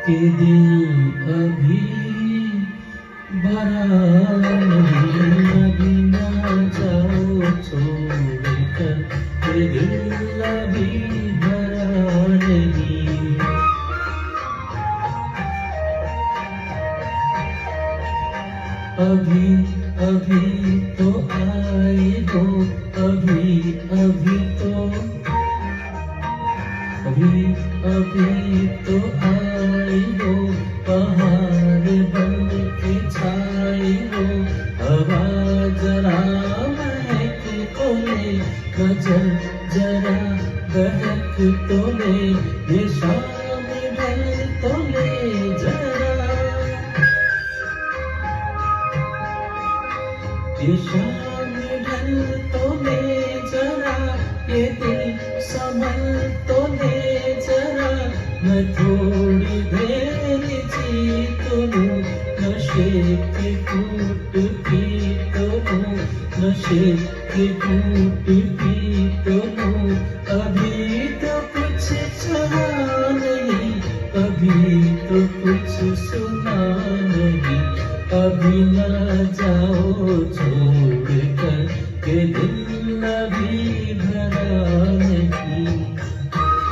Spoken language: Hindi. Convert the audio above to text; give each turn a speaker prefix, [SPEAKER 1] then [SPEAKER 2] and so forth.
[SPEAKER 1] कि दिल अभी भरा नहीं, अभी ना जाओ छोड़कर, कि दिल अभी भरा नहीं। अभी अभी तो आए हो, अभी अभी तो, अभी अभी तो आए हो, पहाड़ बन के छाए हो। हवा जरा महक तो ले, गजल जरा बहक तो ले, ये शाम ढल तो ले जरा, ये शाम ढल तो ले जरा, ये दिल संभल तो ले जरा। मैं थोड़ी देर जी तो लूं, नशे की घूंट पी तो लूं, नशे की घूंट पी तो लूं। अभी तो कुछ सुना नहीं, अभी तो कुछ सुना नहीं, अभी ना जाओ छोड़कर, के दिल अभी